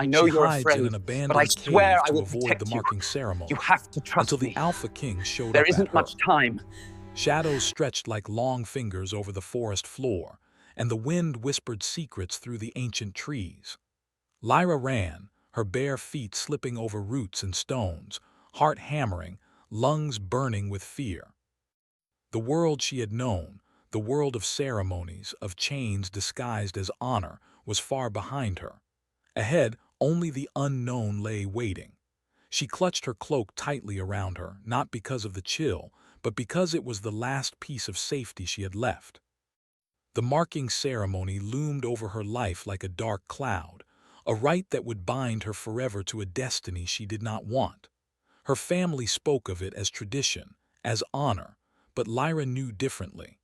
I know She you're hides in afraid, an but I abandoned swear cave I to will avoid the protect you. marking You ceremony, have to until trust the me. Alpha King showed There up at isn't her. much time. Shadows stretched like long fingers over the forest floor, and the wind whispered secrets through the ancient trees. Lyra ran, her bare feet slipping over roots and stones, heart hammering, lungs burning with fear. The world she had known, the world of ceremonies, of chains disguised as honor, was far behind her. Ahead, only the unknown lay waiting. She clutched her cloak tightly around her, not because of the chill, but because it was the last piece of safety she had left. The marking ceremony loomed over her life like a dark cloud, a rite that would bind her forever to a destiny she did not want. Her family spoke of it as tradition, as honor, but Lyra knew differently.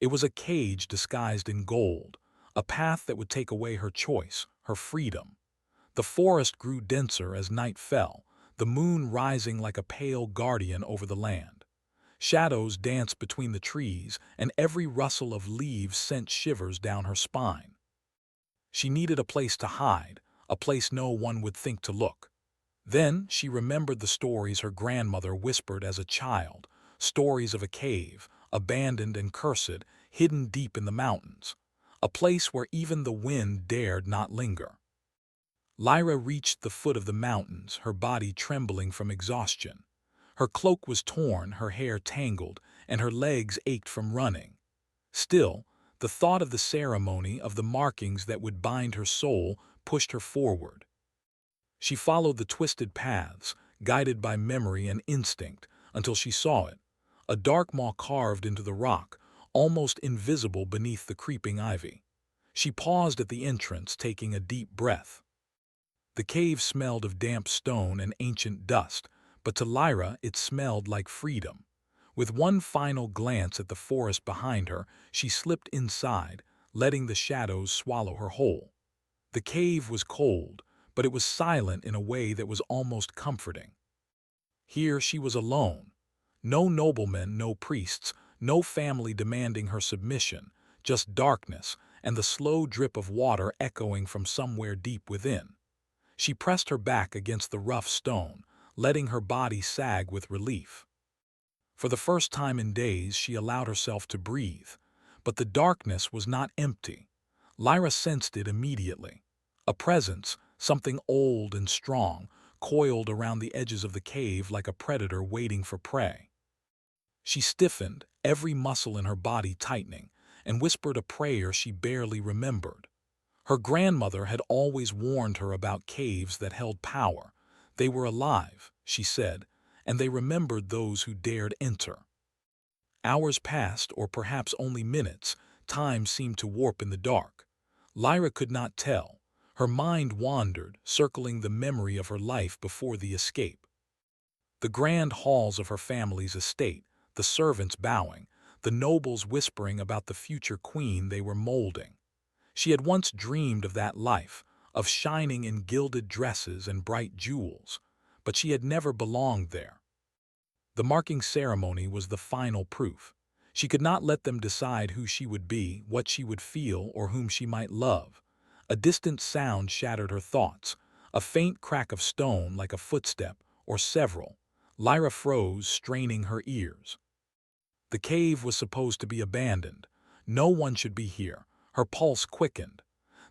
It was a cage disguised in gold, a path that would take away her choice, her freedom. The forest grew denser as night fell, the moon rising like a pale guardian over the land. Shadows danced between the trees, and every rustle of leaves sent shivers down her spine. She needed a place to hide, a place no one would think to look. Then she remembered the stories her grandmother whispered as a child, stories of a cave, abandoned and cursed, hidden deep in the mountains, a place where even the wind dared not linger. Lyra reached the foot of the mountains, her body trembling from exhaustion. Her cloak was torn, her hair tangled, and her legs ached from running. Still, the thought of the ceremony, of the markings that would bind her soul, pushed her forward. She followed the twisted paths, guided by memory and instinct, until she saw it, a dark maw carved into the rock, almost invisible beneath the creeping ivy. She paused at the entrance, taking a deep breath. The cave smelled of damp stone and ancient dust, but to Lyra it smelled like freedom. With one final glance at the forest behind her, she slipped inside, letting the shadows swallow her whole. The cave was cold, but it was silent in a way that was almost comforting. Here she was alone. No noblemen, no priests, no family demanding her submission, just darkness and the slow drip of water echoing from somewhere deep within. She pressed her back against the rough stone, letting her body sag with relief. For the first time in days, she allowed herself to breathe. But the darkness was not empty. Lyra sensed it immediately. A presence, something old and strong, coiled around the edges of the cave like a predator waiting for prey. She stiffened, every muscle in her body tightening, and whispered a prayer she barely remembered. Her grandmother had always warned her about caves that held power. They were alive, she said, and they remembered those who dared enter. Hours passed, or perhaps only minutes. Time seemed to warp in the dark. Lyra could not tell. Her mind wandered, circling the memory of her life before the escape. The grand halls of her family's estate, the servants bowing, the nobles whispering about the future queen they were molding. She had once dreamed of that life, of shining in gilded dresses and bright jewels, but she had never belonged there. The marking ceremony was the final proof. She could not let them decide who she would be, what she would feel, or whom she might love. A distant sound shattered her thoughts, a faint crack of stone like a footstep, or several. Lyra froze, straining her ears. The cave was supposed to be abandoned. No one should be here. Her pulse quickened.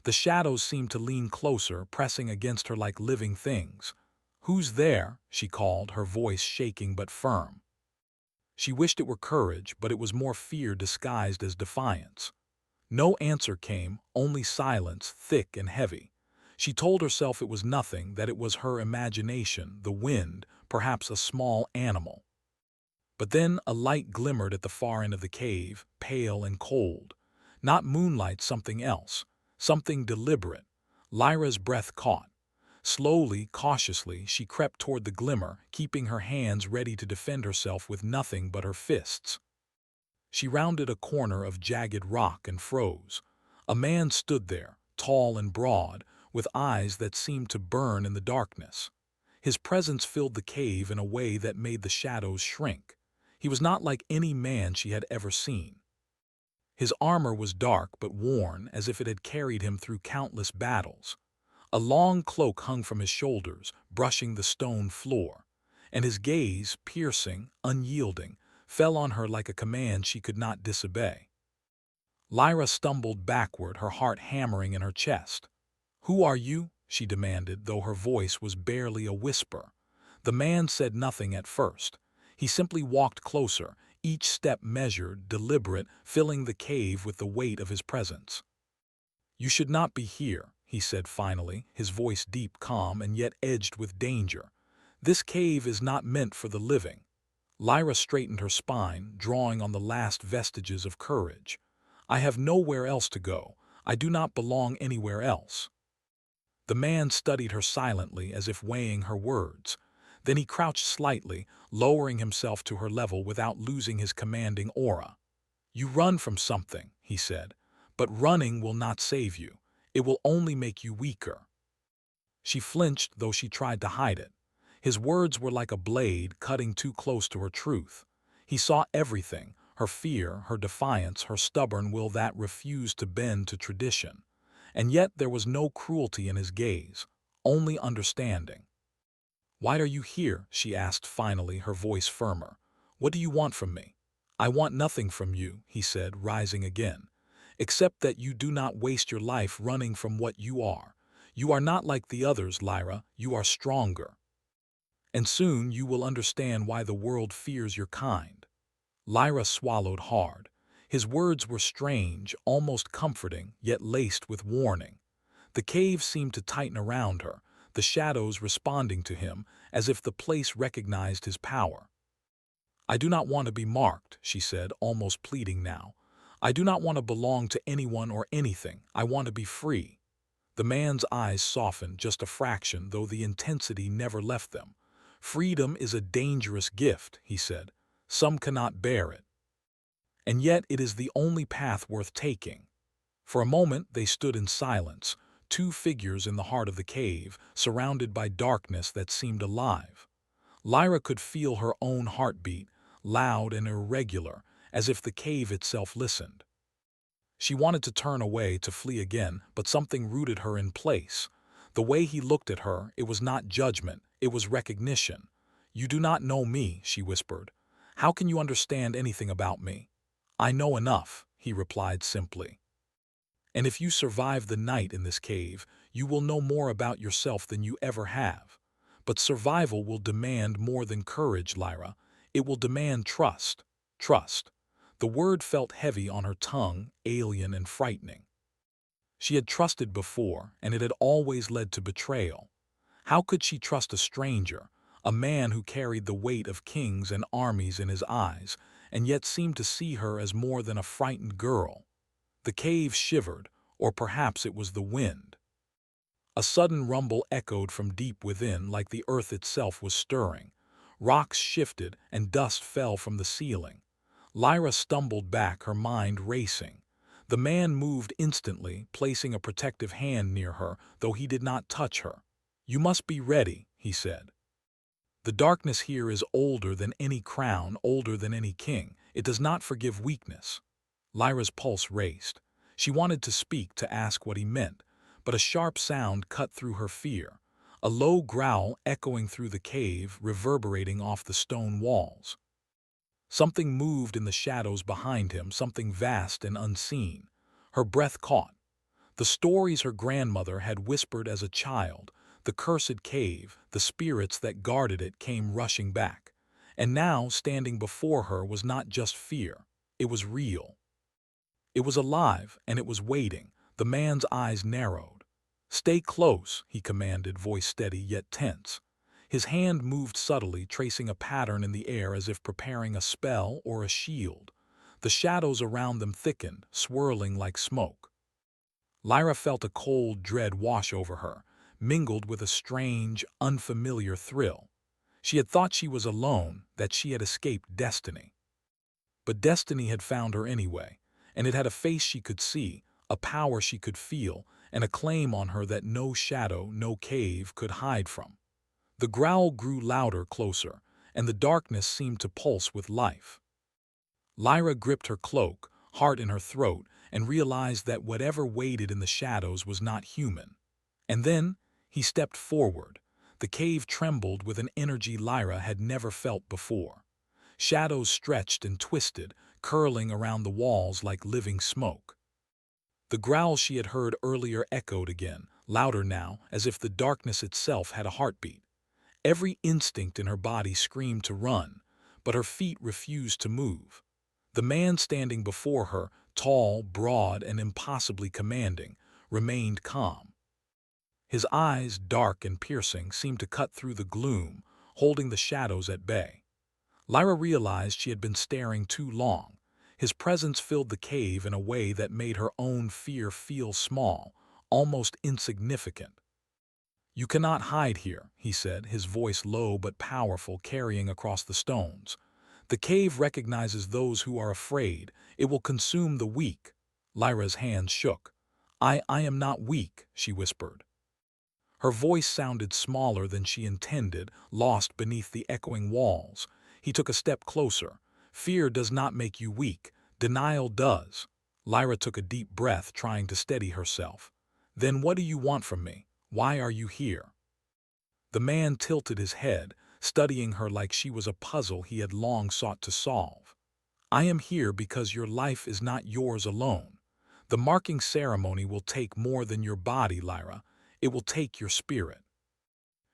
The shadows seemed to lean closer, pressing against her like living things. "Who's there?" she called, her voice shaking but firm. She wished it were courage, but it was more fear disguised as defiance. No answer came, only silence, thick and heavy. She told herself it was nothing, that it was her imagination, the wind, perhaps a small animal. But then a light glimmered at the far end of the cave, pale and cold. Not moonlight, something else, something deliberate. Lyra's breath caught. Slowly, cautiously, she crept toward the glimmer, keeping her hands ready to defend herself with nothing but her fists. She rounded a corner of jagged rock and froze. A man stood there, tall and broad, with eyes that seemed to burn in the darkness. His presence filled the cave in a way that made the shadows shrink. He was not like any man she had ever seen. His armor was dark but worn, as if it had carried him through countless battles. A long cloak hung from his shoulders, brushing the stone floor, and his gaze, piercing, unyielding, fell on her like a command she could not disobey. Lyra stumbled backward, her heart hammering in her chest. "Who are you?" she demanded, though her voice was barely a whisper. The man said nothing at first. He simply walked closer, each step measured, deliberate, filling the cave with the weight of his presence. "You should not be here," he said finally, his voice deep, calm, and yet edged with danger. "This cave is not meant for the living." Lyra straightened her spine, drawing on the last vestiges of courage. "I have nowhere else to go. I do not belong anywhere else." The man studied her silently, as if weighing her words. Then he crouched slightly, lowering himself to her level without losing his commanding aura. "You run from something," he said, "but running will not save you. It will only make you weaker." She flinched, though she tried to hide it. His words were like a blade cutting too close to her truth. He saw everything, her fear, her defiance, her stubborn will that refused to bend to tradition. And yet there was no cruelty in his gaze, only understanding. "Why are you here?" she asked finally, her voice firmer. "What do you want from me?" "I want nothing from you," he said, rising again, "except that you do not waste your life running from what you are. You are not like the others, Lyra. You are stronger. And soon you will understand why the world fears your kind." Lyra swallowed hard. His words were strange, almost comforting, yet laced with warning. The cave seemed to tighten around her, the shadows responding to him, as if the place recognized his power. "I do not want to be marked," she said, almost pleading now. "I do not want to belong to anyone or anything. I want to be free." The man's eyes softened just a fraction, though the intensity never left them. "Freedom is a dangerous gift," he said. "Some cannot bear it. And yet it is the only path worth taking." For a moment they stood in silence, two figures in the heart of the cave, surrounded by darkness that seemed alive. Lyra could feel her own heartbeat, loud and irregular, as if the cave itself listened. She wanted to turn away, to flee again, but something rooted her in place. The way he looked at her, it was not judgment, it was recognition. "You do not know me," she whispered. "How can you understand anything about me?" "I know enough," he replied simply. "And if you survive the night in this cave, you will know more about yourself than you ever have. But survival will demand more than courage, Lyra. It will demand trust. Trust." The word felt heavy on her tongue, alien and frightening. She had trusted before, and it had always led to betrayal. How could she trust a stranger, a man who carried the weight of kings and armies in his eyes, and yet seemed to see her as more than a frightened girl? The cave shivered, or perhaps it was the wind. A sudden rumble echoed from deep within, like the earth itself was stirring. Rocks shifted, and dust fell from the ceiling. Lyra stumbled back, her mind racing. The man moved instantly, placing a protective hand near her, though he did not touch her. "You must be ready," he said. "The darkness here is older than any crown, older than any king. It does not forgive weakness." Lyra's pulse raced. She wanted to speak, to ask what he meant, but a sharp sound cut through her fear. A low growl echoing through the cave, reverberating off the stone walls. Something moved in the shadows behind him, something vast and unseen. Her breath caught. The stories her grandmother had whispered as a child, the cursed cave, the spirits that guarded it, came rushing back. And now, standing before her, was not just fear. It was real. It was alive, and it was waiting. The man's eyes narrowed. "Stay close," he commanded, voice steady yet tense. His hand moved subtly, tracing a pattern in the air as if preparing a spell or a shield. The shadows around them thickened, swirling like smoke. Lyra felt a cold dread wash over her, mingled with a strange, unfamiliar thrill. She had thought she was alone, that she had escaped destiny. But destiny had found her anyway, and it had a face she could see, a power she could feel, and a claim on her that no shadow, no cave could hide from. The growl grew louder, closer, and the darkness seemed to pulse with life. Lyra gripped her cloak, heart in her throat, and realized that whatever waited in the shadows was not human. And then he stepped forward. The cave trembled with an energy Lyra had never felt before. Shadows stretched and twisted, curling around the walls like living smoke. The growl she had heard earlier echoed again, louder now, as if the darkness itself had a heartbeat. Every instinct in her body screamed to run, but her feet refused to move. The man standing before her, tall, broad, and impossibly commanding, remained calm. His eyes, dark and piercing, seemed to cut through the gloom, holding the shadows at bay. Lyra realized she had been staring too long. His presence filled the cave in a way that made her own fear feel small, almost insignificant. "You cannot hide here," he said, his voice low but powerful, carrying across the stones. "The cave recognizes those who are afraid. It will consume the weak." Lyra's hands shook. I am not weak," she whispered. Her voice sounded smaller than she intended, lost beneath the echoing walls. He took a step closer. "Fear does not make you weak. Denial does." Lyra took a deep breath, trying to steady herself. "Then what do you want from me? Why are you here?" The man tilted his head, studying her like she was a puzzle he had long sought to solve. "I am here because your life is not yours alone. The marking ceremony will take more than your body, Lyra. It will take your spirit.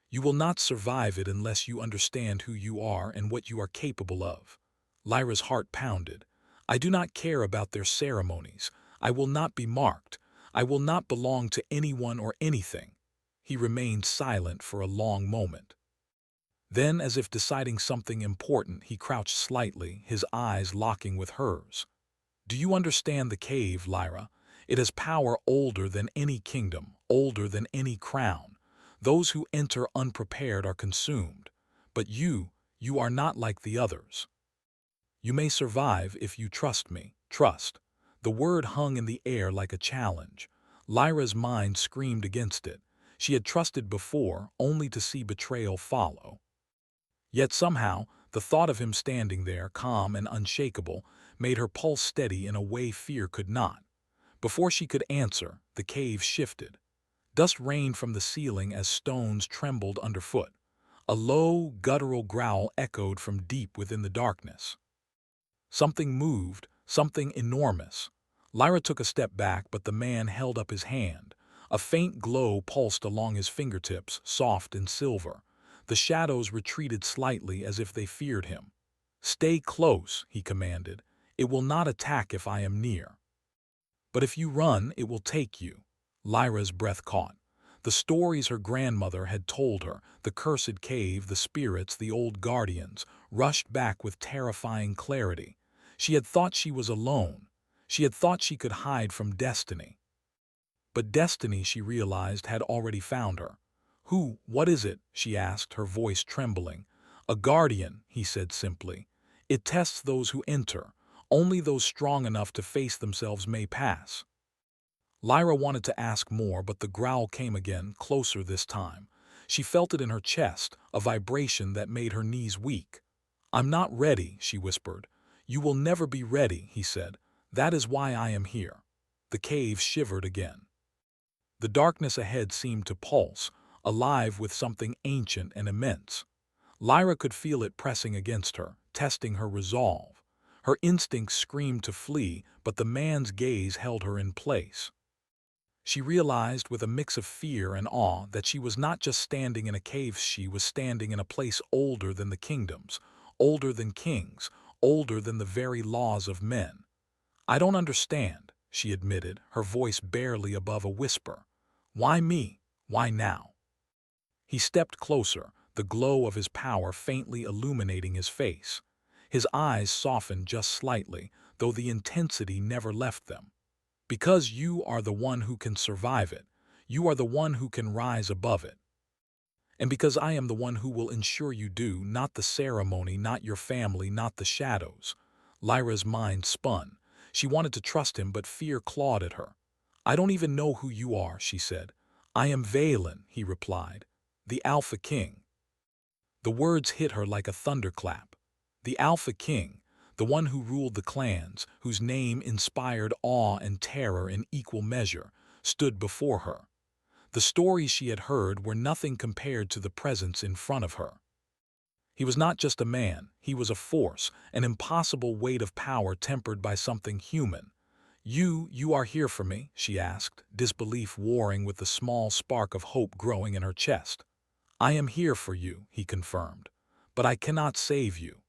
You will not survive it unless you understand who you are and what you are capable of." Lyra's heart pounded. "I do not care about their ceremonies. I will not be marked. I will not belong to anyone or anything." He remained silent for a long moment. Then, as if deciding something important, he crouched slightly, his eyes locking with hers. "Do you understand the cave, Lyra? It has power older than any kingdom, older than any crown. Those who enter unprepared are consumed. But you are not like the others. You may survive if you trust me. Trust." The word hung in the air like a challenge. Lyra's mind screamed against it. She had trusted before, only to see betrayal follow. Yet somehow, the thought of him standing there, calm and unshakable, made her pulse steady in a way fear could not. Before she could answer, the cave shifted. Dust rained from the ceiling as stones trembled underfoot. A low, guttural growl echoed from deep within the darkness. Something moved, something enormous. Lyra took a step back, but the man held up his hand. A faint glow pulsed along his fingertips, soft and silver. The shadows retreated slightly as if they feared him. "Stay close," he commanded. "It will not attack if I am near. But if you run, it will take you." Lyra's breath caught. The stories her grandmother had told her, the cursed cave, the spirits, the old guardians, rushed back with terrifying clarity. She had thought she was alone. She had thought she could hide from destiny. But destiny, she realized, had already found her. What is it?" she asked, her voice trembling. "A guardian," he said simply. "It tests those who enter. Only those strong enough to face themselves may pass." Lyra wanted to ask more, but the growl came again, closer this time. She felt it in her chest, a vibration that made her knees weak. "I'm not ready," she whispered. "You will never be ready," he said. "That is why I am here." The cave shivered again. The darkness ahead seemed to pulse, alive with something ancient and immense. Lyra could feel it pressing against her, testing her resolve. Her instincts screamed to flee, but the man's gaze held her in place. She realized with a mix of fear and awe that she was not just standing in a cave, she was standing in a place older than the kingdoms, older than kings, older than the very laws of men. "I don't understand," she admitted, her voice barely above a whisper. "Why me? Why now?" He stepped closer, the glow of his power faintly illuminating his face. His eyes softened just slightly, though the intensity never left them. "Because you are the one who can survive it. You are the one who can rise above it. And because I am the one who will ensure you do, not the ceremony, not your family, not the shadows." Lyra's mind spun. She wanted to trust him, but fear clawed at her. "I don't even know who you are," she said. "I am Valen," he replied. "The Alpha King." The words hit her like a thunderclap. The Alpha King, the one who ruled the clans, whose name inspired awe and terror in equal measure, stood before her. The stories she had heard were nothing compared to the presence in front of her. He was not just a man, he was a force, an impossible weight of power tempered by something human. You are here for me?" she asked, disbelief warring with the small spark of hope growing in her chest. "I am here for you," he confirmed. "But I cannot save you.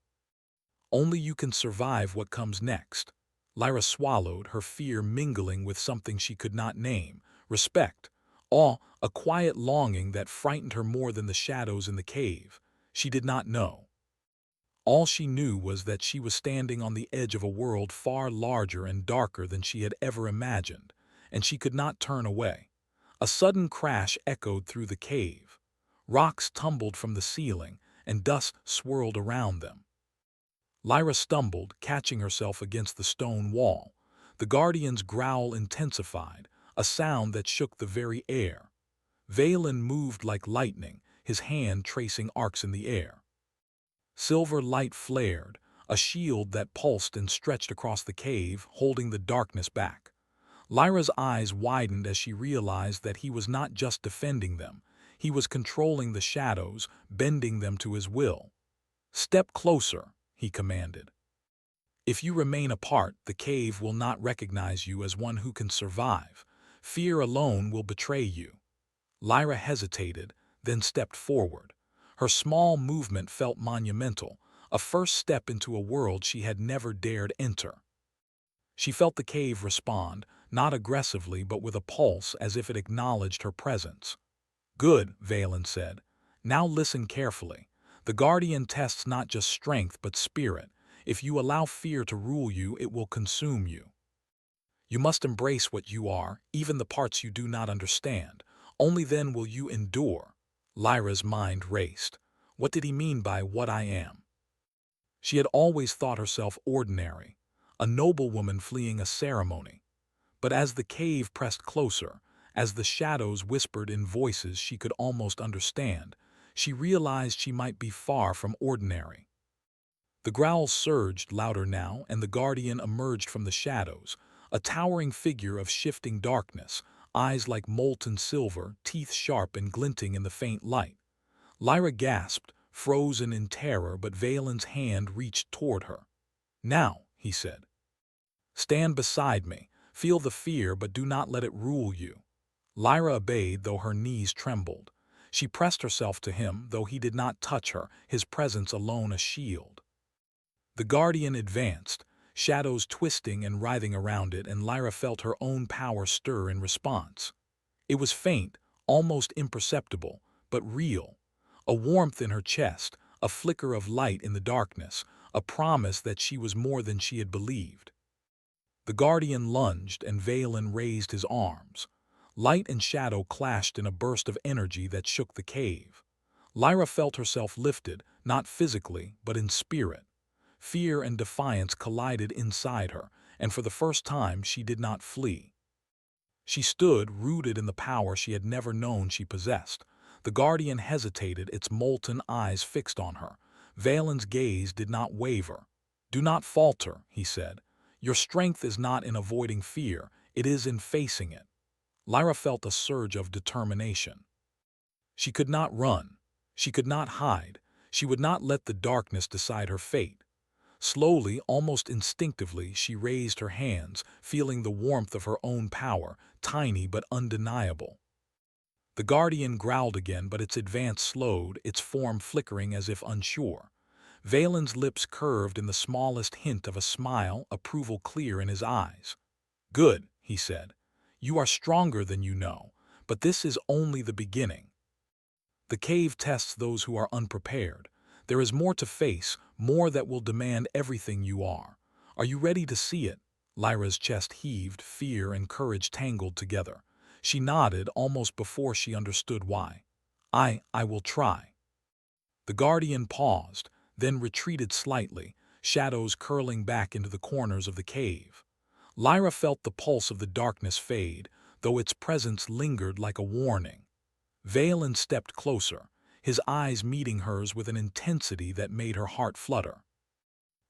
Only you can survive what comes next." Lyra swallowed, her fear mingling with something she could not name: respect, awe, a quiet longing that frightened her more than the shadows in the cave. She did not know. All she knew was that she was standing on the edge of a world far larger and darker than she had ever imagined, and she could not turn away. A sudden crash echoed through the cave. Rocks tumbled from the ceiling, and dust swirled around them. Lyra stumbled, catching herself against the stone wall. The guardian's growl intensified, a sound that shook the very air. Valen moved like lightning, his hand tracing arcs in the air. Silver light flared, a shield that pulsed and stretched across the cave, holding the darkness back. Lyra's eyes widened as she realized that he was not just defending them. He was controlling the shadows, bending them to his will. "Step closer," he commanded. "If you remain apart, the cave will not recognize you as one who can survive. Fear alone will betray you." Lyra hesitated, then stepped forward. Her small movement felt monumental, a first step into a world she had never dared enter. She felt the cave respond, not aggressively but with a pulse as if it acknowledged her presence. "Good," Valen said. "Now listen carefully. The Guardian tests not just strength but spirit. If you allow fear to rule you, it will consume you. You must embrace what you are, even the parts you do not understand. Only then will you endure." Lyra's mind raced. What did he mean by "what I am"? She had always thought herself ordinary, a noblewoman fleeing a ceremony. But as the cave pressed closer, as the shadows whispered in voices she could almost understand, she realized she might be far from ordinary. The growls surged louder now, and the Guardian emerged from the shadows, a towering figure of shifting darkness, eyes like molten silver, teeth sharp and glinting in the faint light. Lyra gasped, frozen in terror, but Valen's hand reached toward her. "Now," he said. "Stand beside me. Feel the fear, but do not let it rule you." Lyra obeyed, though her knees trembled. She pressed herself to him, though he did not touch her, his presence alone a shield. The Guardian advanced, shadows twisting and writhing around it, and Lyra felt her own power stir in response. It was faint, almost imperceptible, but real. A warmth in her chest, a flicker of light in the darkness, a promise that she was more than she had believed. The Guardian lunged, and Valen raised his arms. Light and shadow clashed in a burst of energy that shook the cave. Lyra felt herself lifted, not physically, but in spirit. Fear and defiance collided inside her, and for the first time she did not flee. She stood, rooted in the power she had never known she possessed. The Guardian hesitated, its molten eyes fixed on her. Valen's gaze did not waver. "Do not falter," he said. "Your strength is not in avoiding fear, it is in facing it." Lyra felt a surge of determination. She could not run. She could not hide. She would not let the darkness decide her fate. Slowly, almost instinctively, she raised her hands, feeling the warmth of her own power, tiny but undeniable. The Guardian growled again, but its advance slowed, its form flickering as if unsure. Valen's lips curved in the smallest hint of a smile, approval clear in his eyes. "Good," he said. "You are stronger than you know, but this is only the beginning. The cave tests those who are unprepared. There is more to face, more that will demand everything you are. Are you ready to see it?" Lyra's chest heaved, fear and courage tangled together. She nodded almost before she understood why. I will try." The Guardian paused, then retreated slightly, shadows curling back into the corners of the cave. Lyra felt the pulse of the darkness fade, though its presence lingered like a warning. Valen stepped closer, his eyes meeting hers with an intensity that made her heart flutter.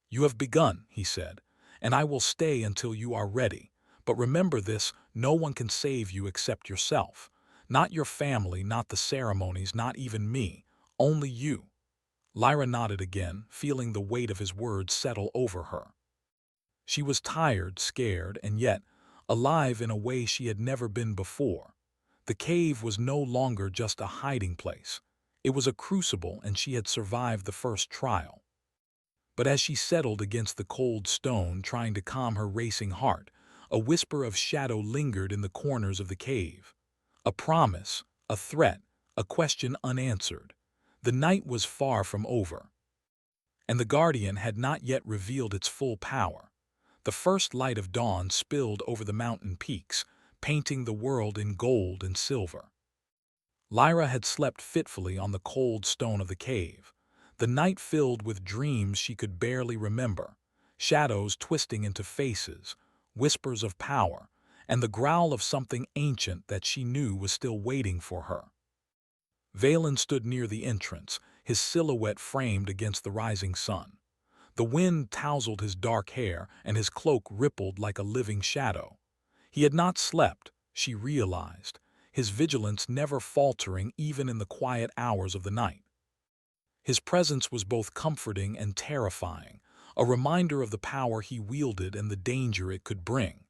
"You have begun," he said, "and I will stay until you are ready. But remember this, no one can save you except yourself. Not your family, not the ceremonies, not even me. Only you. Lyra nodded again, feeling the weight of his words settle over her. She was tired, scared, and yet alive in a way she had never been before. The cave was no longer just a hiding place. It was a crucible, and she had survived the first trial. But as she settled against the cold stone, trying to calm her racing heart, a whisper of shadow lingered in the corners of the cave. A promise, a threat, a question unanswered. The night was far from over, and the Guardian had not yet revealed its full power. The first light of dawn spilled over the mountain peaks, painting the world in gold and silver. Lyra had slept fitfully on the cold stone of the cave, the night filled with dreams she could barely remember, shadows twisting into faces, whispers of power, and the growl of something ancient that she knew was still waiting for her. Valen stood near the entrance, his silhouette framed against the rising sun. The wind tousled his dark hair, and his cloak rippled like a living shadow. He had not slept, she realized, his vigilance never faltering even in the quiet hours of the night. His presence was both comforting and terrifying, a reminder of the power he wielded and the danger it could bring.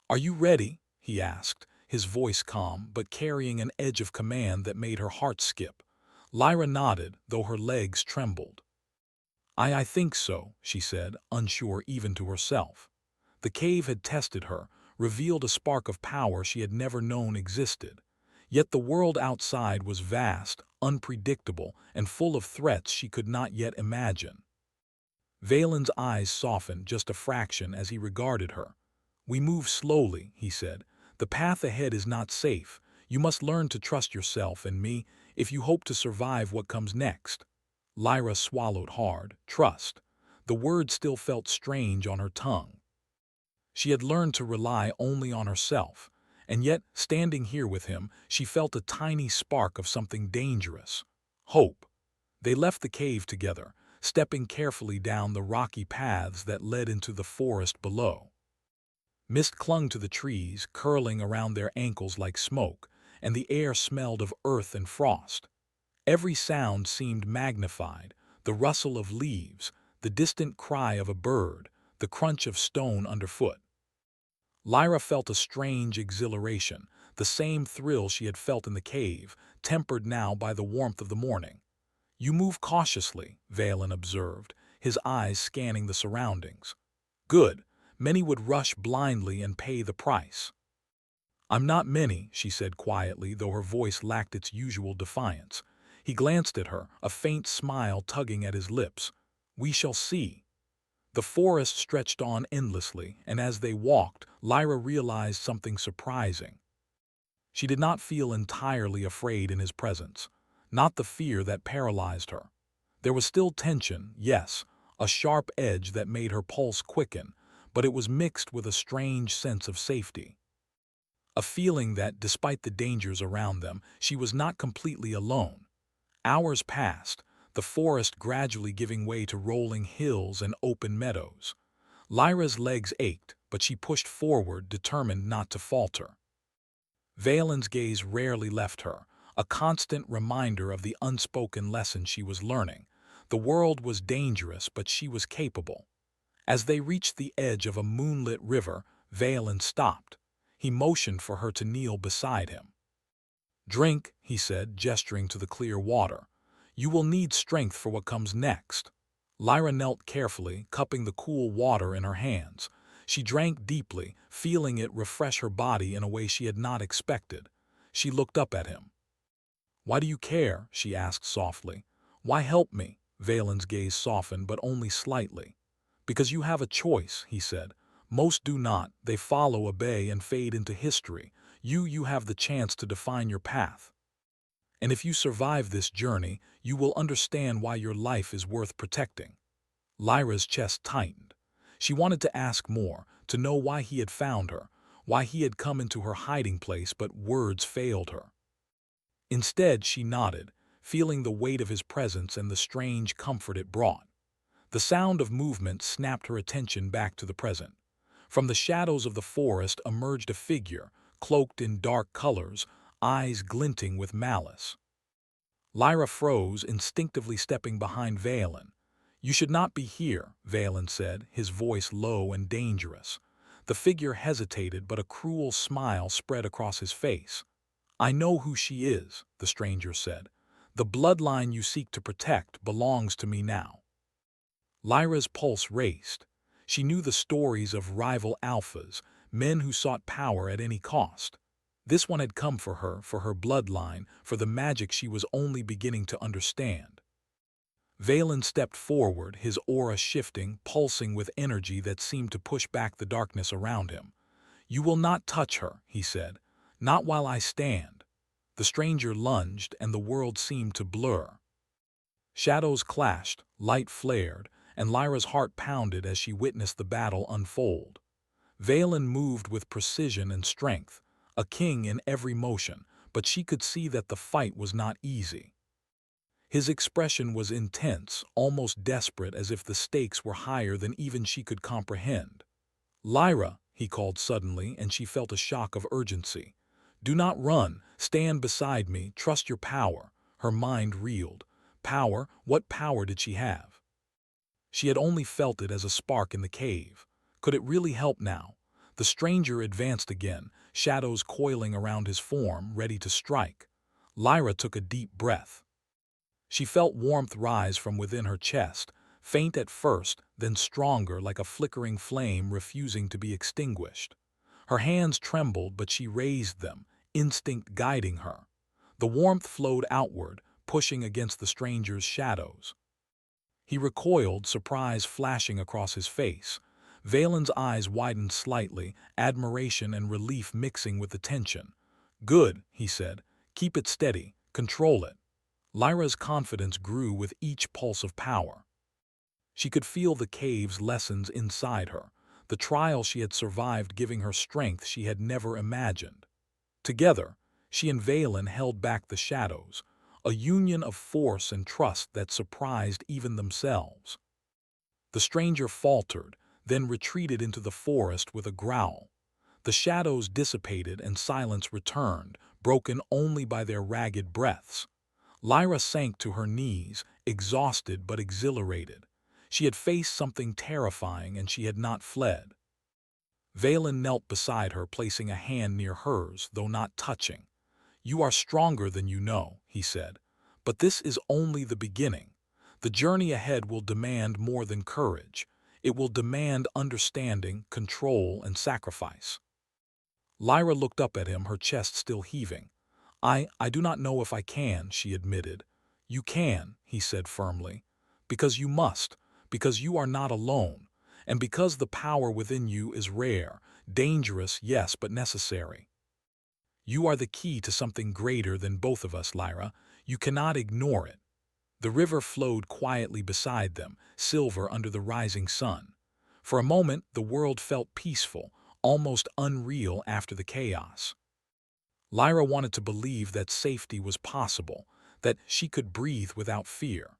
"Are you ready?" he asked, his voice calm but carrying an edge of command that made her heart skip. Lyra nodded, though her legs trembled. I think so," she said, unsure even to herself. The cave had tested her, revealed a spark of power she had never known existed. Yet the world outside was vast, unpredictable, and full of threats she could not yet imagine. Valen's eyes softened just a fraction as he regarded her. "We move slowly," he said. "The path ahead is not safe. You must learn to trust yourself and me if you hope to survive what comes next." Lyra swallowed hard. Trust. The word still felt strange on her tongue. She had learned to rely only on herself, and yet, standing here with him, she felt a tiny spark of something dangerous. Hope. They left the cave together, stepping carefully down the rocky paths that led into the forest below. Mist clung to the trees, curling around their ankles like smoke, and the air smelled of earth and frost. Every sound seemed magnified, the rustle of leaves, the distant cry of a bird, the crunch of stone underfoot. Lyra felt a strange exhilaration, the same thrill she had felt in the cave, tempered now by the warmth of the morning. "You move cautiously," Valen observed, his eyes scanning the surroundings. "Good. Many would rush blindly and pay the price." "I'm not many," she said quietly, though her voice lacked its usual defiance. He glanced at her, a faint smile tugging at his lips. "We shall see." The forest stretched on endlessly, and as they walked, Lyra realized something surprising. She did not feel entirely afraid in his presence, not the fear that paralyzed her. There was still tension, yes, a sharp edge that made her pulse quicken, but it was mixed with a strange sense of safety. A feeling that, despite the dangers around them, she was not completely alone. Hours passed, the forest gradually giving way to rolling hills and open meadows. Lyra's legs ached, but she pushed forward, determined not to falter. Valen's gaze rarely left her, a constant reminder of the unspoken lesson she was learning. The world was dangerous, but she was capable. As they reached the edge of a moonlit river, Valen stopped. He motioned for her to kneel beside him. "Drink," he said, gesturing to the clear water. "You will need strength for what comes next." Lyra knelt carefully, cupping the cool water in her hands. She drank deeply, feeling it refresh her body in a way she had not expected. She looked up at him. "Why do you care?" she asked softly. "Why help me?" Valen's gaze softened, but only slightly. "Because you have a choice," he said. "Most do not. They follow, obey, and fade into history. You have the chance to define your path. And if you survive this journey, you will understand why your life is worth protecting." Lyra's chest tightened. She wanted to ask more, to know why he had found her, why he had come into her hiding place, but words failed her. Instead, she nodded, feeling the weight of his presence and the strange comfort it brought. The sound of movement snapped her attention back to the present. From the shadows of the forest emerged a figure, cloaked in dark colors, eyes glinting with malice. Lyra froze, instinctively stepping behind Valen. "You should not be here," Valen said, his voice low and dangerous. The figure hesitated, but a cruel smile spread across his face. "I know who she is," the stranger said. "The bloodline you seek to protect belongs to me now." Lyra's pulse raced. She knew the stories of rival alphas, men who sought power at any cost. This one had come for her bloodline, for the magic she was only beginning to understand. Valen stepped forward, his aura shifting, pulsing with energy that seemed to push back the darkness around him. "You will not touch her," he said. "Not while I stand." The stranger lunged, and the world seemed to blur. Shadows clashed, light flared, and Lyra's heart pounded as she witnessed the battle unfold. Valen moved with precision and strength, a king in every motion, but she could see that the fight was not easy. His expression was intense, almost desperate, as if the stakes were higher than even she could comprehend. "Lyra," he called suddenly, and she felt a shock of urgency. "Do not run. Stand beside me. Trust your power." Her mind reeled. Power? What power did she have? She had only felt it as a spark in the cave. Could it really help now? The stranger advanced again, shadows coiling around his form, ready to strike. Lyra took a deep breath. She felt warmth rise from within her chest, faint at first, then stronger, like a flickering flame refusing to be extinguished. Her hands trembled, but she raised them, instinct guiding her. The warmth flowed outward, pushing against the stranger's shadows. He recoiled, surprise flashing across his face. Valen's eyes widened slightly, admiration and relief mixing with the tension. "Good," he said. "Keep it steady. Control it." Lyra's confidence grew with each pulse of power. She could feel the cave's lessons inside her, the trial she had survived giving her strength she had never imagined. Together, she and Valen held back the shadows, a union of force and trust that surprised even themselves. The stranger faltered, then retreated into the forest with a growl. The shadows dissipated and silence returned, broken only by their ragged breaths. Lyra sank to her knees, exhausted but exhilarated. She had faced something terrifying and she had not fled. Valen knelt beside her, placing a hand near hers, though not touching. "You are stronger than you know," he said. "But this is only the beginning. The journey ahead will demand more than courage. It will demand understanding, control, and sacrifice." Lyra looked up at him, her chest still heaving. I do not know if I can," she admitted. "You can," he said firmly. "Because you must, because you are not alone, and because the power within you is rare, dangerous, yes, but necessary. You are the key to something greater than both of us, Lyra. You cannot ignore it." The river flowed quietly beside them, silver under the rising sun. For a moment, the world felt peaceful, almost unreal after the chaos. Lyra wanted to believe that safety was possible, that she could breathe without fear.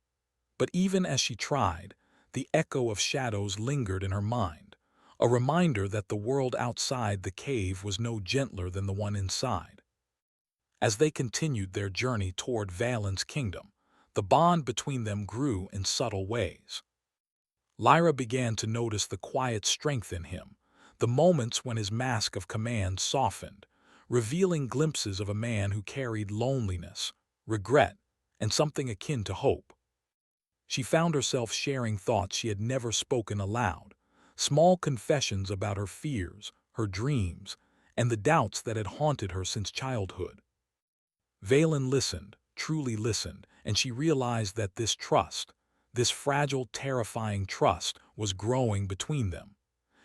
But even as she tried, the echo of shadows lingered in her mind, a reminder that the world outside the cave was no gentler than the one inside. As they continued their journey toward Valen's kingdom, the bond between them grew in subtle ways. Lyra began to notice the quiet strength in him, the moments when his mask of command softened, revealing glimpses of a man who carried loneliness, regret, and something akin to hope. She found herself sharing thoughts she had never spoken aloud, small confessions about her fears, her dreams, and the doubts that had haunted her since childhood. Valen listened, truly listened, and she realized that this trust, this fragile, terrifying trust, was growing between them.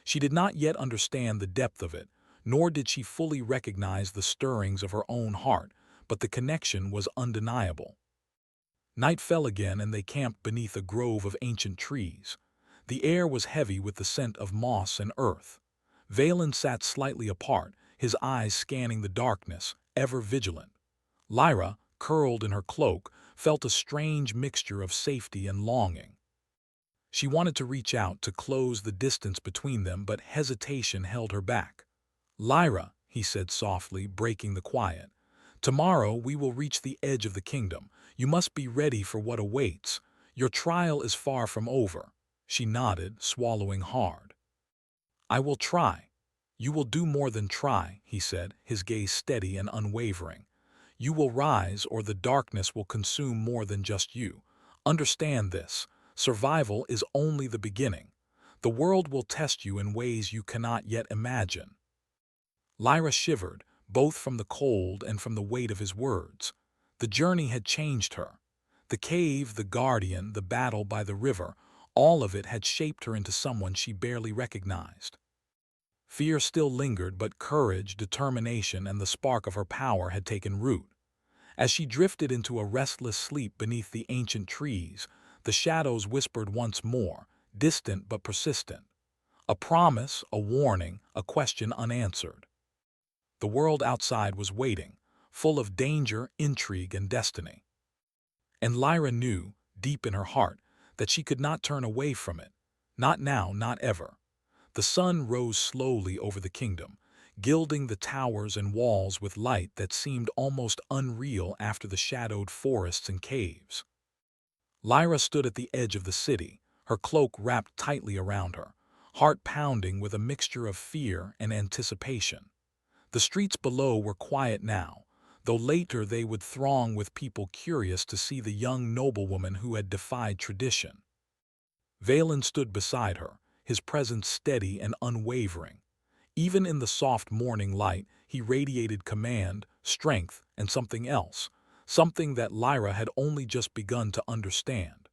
She did not yet understand the depth of it, nor did she fully recognize the stirrings of her own heart, but the connection was undeniable. Night fell again and they camped beneath a grove of ancient trees. The air was heavy with the scent of moss and earth. Valen sat slightly apart, his eyes scanning the darkness, ever vigilant. Lyra, curled in her cloak, felt a strange mixture of safety and longing. She wanted to reach out to close the distance between them, but hesitation held her back. "Lyra," he said softly, breaking the quiet, Tomorrow we will reach the edge of the kingdom. You must be ready for what awaits. Your trial is far from over." She nodded, swallowing hard. "I will try." "You will do more than try," he said, his gaze steady and unwavering. "You will rise, or the darkness will consume more than just you. Understand this. Survival is only the beginning. The world will test you in ways you cannot yet imagine." Lyra shivered, both from the cold and from the weight of his words. The journey had changed her. The cave, the guardian, the battle by the river, all of it had shaped her into someone she barely recognized. Fear still lingered, but courage, determination, and the spark of her power had taken root. As she drifted into a restless sleep beneath the ancient trees, the shadows whispered once more, distant but persistent. A promise, a warning, a question unanswered. The world outside was waiting, full of danger, intrigue, and destiny. And Lyra knew, deep in her heart, that she could not turn away from it. Not now, not ever. The sun rose slowly over the kingdom, gilding the towers and walls with light that seemed almost unreal after the shadowed forests and caves. Lyra stood at the edge of the city, her cloak wrapped tightly around her, heart pounding with a mixture of fear and anticipation. The streets below were quiet now, though later they would throng with people curious to see the young noblewoman who had defied tradition. Valen stood beside her, his presence steady and unwavering. Even in the soft morning light, he radiated command, strength, and something else, something that Lyra had only just begun to understand.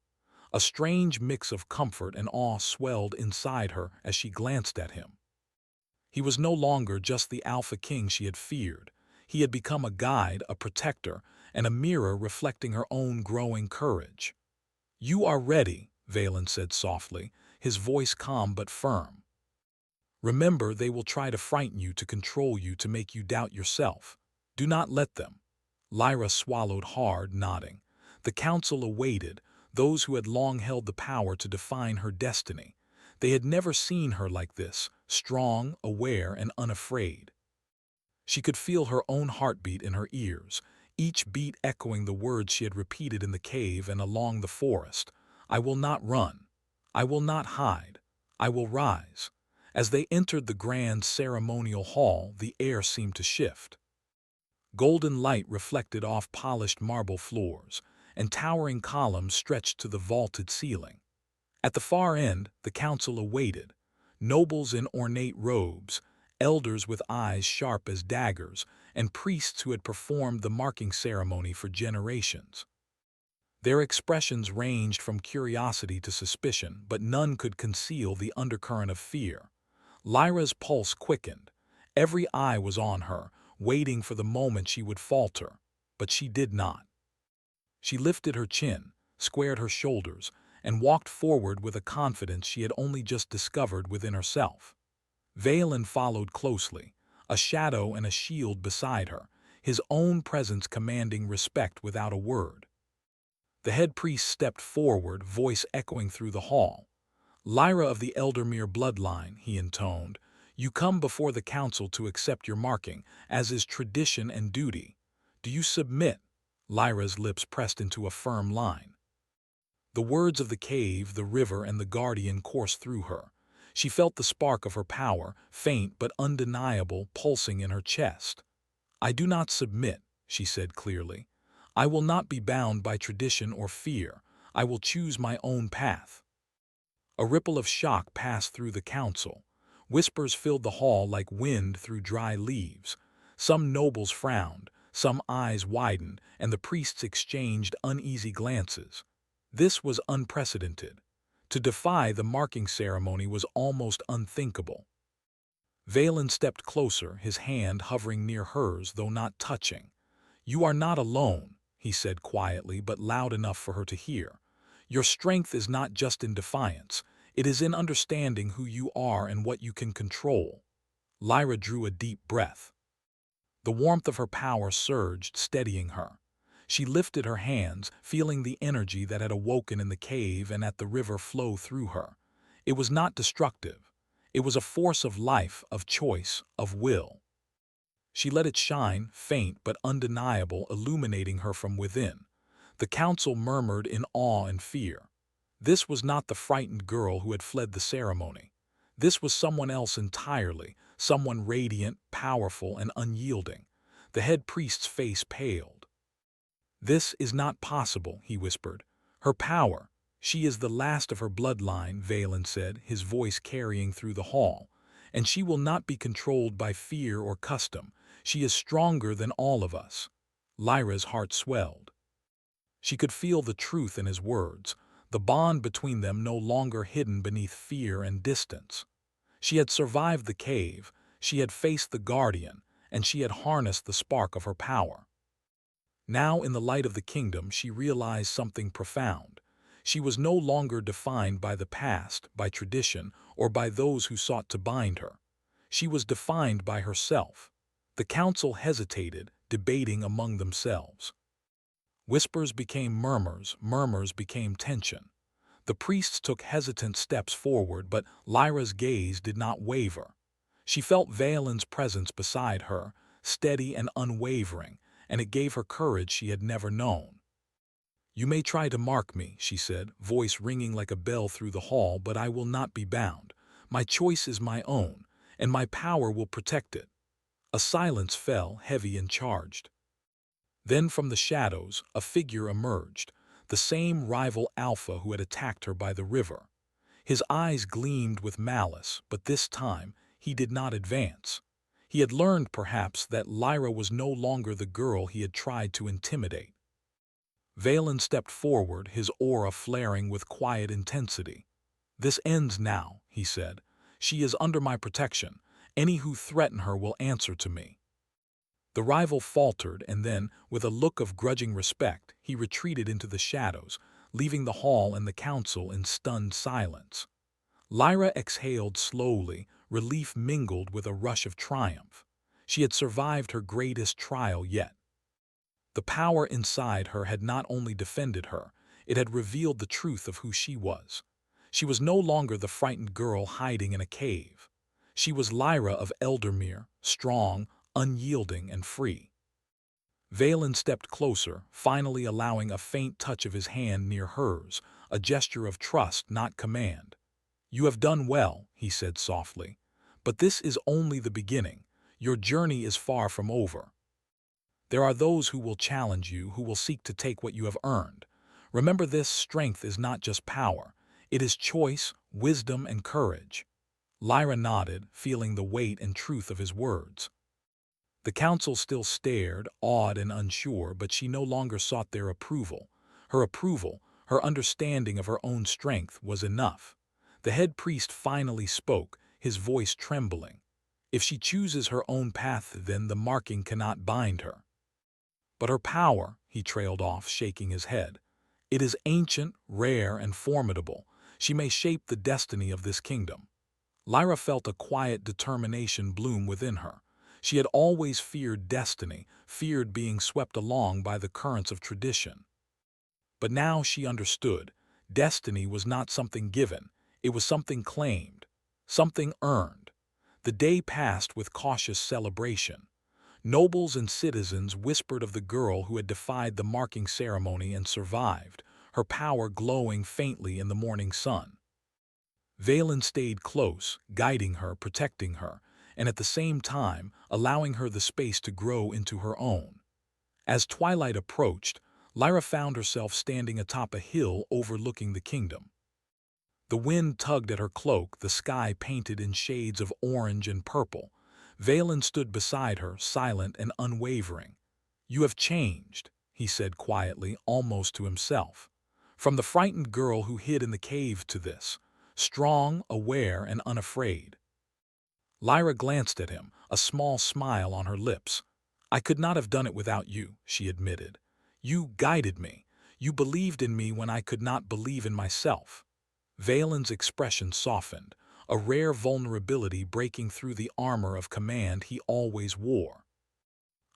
A strange mix of comfort and awe swelled inside her as she glanced at him. He was no longer just the Alpha King she had feared. He had become a guide, a protector, and a mirror reflecting her own growing courage. "You are ready," Valen said softly, his voice calm but firm. "Remember, they will try to frighten you, to control you, to make you doubt yourself. Do not let them." Lyra swallowed hard, nodding. The council awaited, those who had long held the power to define her destiny. They had never seen her like this, strong, aware, and unafraid. She could feel her own heartbeat in her ears, each beat echoing the words she had repeated in the cave and along the forest. "I will not run. I will not hide. I will rise." As they entered the grand ceremonial hall, the air seemed to shift. Golden light reflected off polished marble floors, and towering columns stretched to the vaulted ceiling. At the far end, the council awaited, nobles in ornate robes, elders with eyes sharp as daggers, and priests who had performed the marking ceremony for generations. Their expressions ranged from curiosity to suspicion, but none could conceal the undercurrent of fear. Lyra's pulse quickened. Every eye was on her, waiting for the moment she would falter, but she did not. She lifted her chin, squared her shoulders, and walked forward with a confidence she had only just discovered within herself. Valen followed closely, a shadow and a shield beside her, his own presence commanding respect without a word. The head priest stepped forward, voice echoing through the hall. "Lyra of the Eldermere bloodline," he intoned, "you come before the council to accept your marking, as is tradition and duty. Do you submit?" Lyra's lips pressed into a firm line. The words of the cave, the river, and the guardian coursed through her. She felt the spark of her power, faint but undeniable, pulsing in her chest. "I do not submit," she said clearly. "I will not be bound by tradition or fear. I will choose my own path." A ripple of shock passed through the council. Whispers filled the hall like wind through dry leaves. Some nobles frowned, some eyes widened, and the priests exchanged uneasy glances. This was unprecedented. To defy the marking ceremony was almost unthinkable. Valen stepped closer, his hand hovering near hers, though not touching. "You are not alone," he said quietly but loud enough for her to hear. "Your strength is not just in defiance. It is in understanding who you are and what you can control." Lyra drew a deep breath. The warmth of her power surged, steadying her. She lifted her hands, feeling the energy that had awoken in the cave and at the river flow through her. It was not destructive. It was a force of life, of choice, of will. She let it shine, faint but undeniable, illuminating her from within. The council murmured in awe and fear. This was not the frightened girl who had fled the ceremony. This was someone else entirely, someone radiant, powerful, and unyielding. The head priest's face paled. "This is not possible," he whispered. "Her power. She is the last of her bloodline," Valen said, his voice carrying through the hall. "And she will not be controlled by fear or custom. She is stronger than all of us." Lyra's heart swelled. She could feel the truth in his words, the bond between them no longer hidden beneath fear and distance. She had survived the cave, she had faced the guardian, and she had harnessed the spark of her power. Now, in the light of the kingdom, she realized something profound. She was no longer defined by the past, by tradition, or by those who sought to bind her. She was defined by herself. The council hesitated, debating among themselves. Whispers became murmurs, murmurs became tension. The priests took hesitant steps forward, but Lyra's gaze did not waver. She felt Valen's presence beside her, steady and unwavering, and it gave her courage she had never known. "You may try to mark me," she said, voice ringing like a bell through the hall, "but I will not be bound. My choice is my own, and my power will protect it." A silence fell, heavy and charged. Then from the shadows, a figure emerged, the same rival alpha who had attacked her by the river. His eyes gleamed with malice, but this time he did not advance. He had learned, perhaps, that Lyra was no longer the girl he had tried to intimidate. Valen stepped forward, his aura flaring with quiet intensity. "This ends now," he said. "She is under my protection. Any who threaten her will answer to me." The rival faltered, and then, with a look of grudging respect, he retreated into the shadows, leaving the hall and the council in stunned silence. Lyra exhaled slowly, relief mingled with a rush of triumph. She had survived her greatest trial yet. The power inside her had not only defended her, it had revealed the truth of who she was. She was no longer the frightened girl hiding in a cave. She was Lyra of Eldermere, strong, unyielding, and free. Valen stepped closer, finally allowing a faint touch of his hand near hers, a gesture of trust, not command. "You have done well," he said softly. "But this is only the beginning. Your journey is far from over. There are those who will challenge you, who will seek to take what you have earned. Remember this: strength is not just power. It is choice, wisdom, and courage." Lyra nodded, feeling the weight and truth of his words. The council still stared, awed and unsure, but she no longer sought their approval. Her understanding of her own strength was enough. The head priest finally spoke, his voice trembling. "If she chooses her own path, then the marking cannot bind her." "But her power," he trailed off, shaking his head. "It is ancient, rare, and formidable. She may shape the destiny of this kingdom." Lyra felt a quiet determination bloom within her. She had always feared destiny, feared being swept along by the currents of tradition. But now she understood. Destiny was not something given, it was something claimed, something earned. The day passed with cautious celebration. Nobles and citizens whispered of the girl who had defied the marking ceremony and survived, her power glowing faintly in the morning sun. Valen stayed close, guiding her, protecting her, and at the same time allowing her the space to grow into her own. As twilight approached, Lyra found herself standing atop a hill overlooking the kingdom. The wind tugged at her cloak, the sky painted in shades of orange and purple. Valen stood beside her, silent and unwavering. "You have changed," he said quietly, almost to himself. "From the frightened girl who hid in the cave to this, strong, aware, and unafraid." Lyra glanced at him, a small smile on her lips. "I could not have done it without you," she admitted. "You guided me. You believed in me when I could not believe in myself." Valen's expression softened, a rare vulnerability breaking through the armor of command he always wore.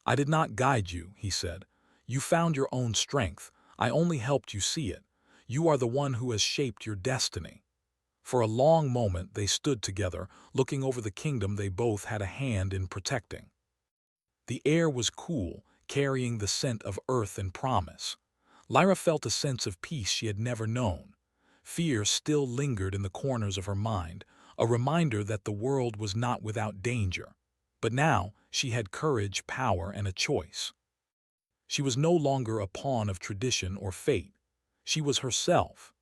"I did not guide you," he said. "You found your own strength. I only helped you see it. You are the one who has shaped your destiny." For a long moment they stood together, looking over the kingdom they both had a hand in protecting. The air was cool, carrying the scent of earth and promise. Lyra felt a sense of peace she had never known. Fear still lingered in the corners of her mind, a reminder that the world was not without danger. But now she had courage, power, and a choice. She was no longer a pawn of tradition or fate. She was herself.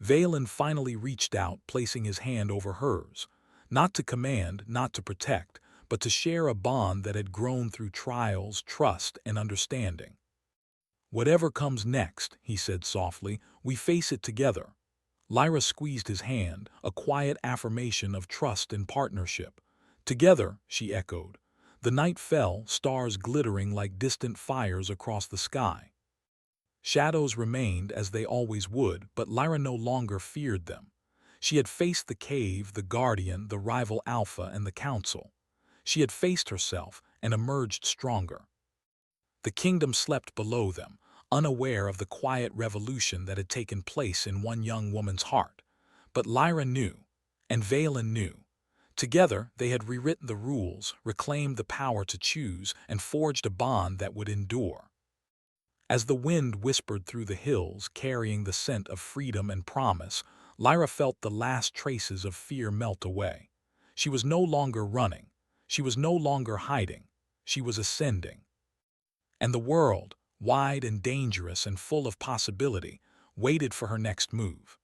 Valen finally reached out, placing his hand over hers, not to command, not to protect, but to share a bond that had grown through trials, trust, and understanding. "Whatever comes next," he said softly, "we face it together." Lyra squeezed his hand, a quiet affirmation of trust and partnership. "Together," she echoed. The night fell, stars glittering like distant fires across the sky. Shadows remained as they always would, but Lyra no longer feared them. She had faced the cave, the guardian, the rival Alpha, and the council. She had faced herself and emerged stronger. The kingdom slept below them, unaware of the quiet revolution that had taken place in one young woman's heart. But Lyra knew, and Valen knew. Together, they had rewritten the rules, reclaimed the power to choose, and forged a bond that would endure. As the wind whispered through the hills, carrying the scent of freedom and promise, Lyra felt the last traces of fear melt away. She was no longer running. She was no longer hiding. She was ascending. And the world, wide and dangerous and full of possibility, waited for her next move.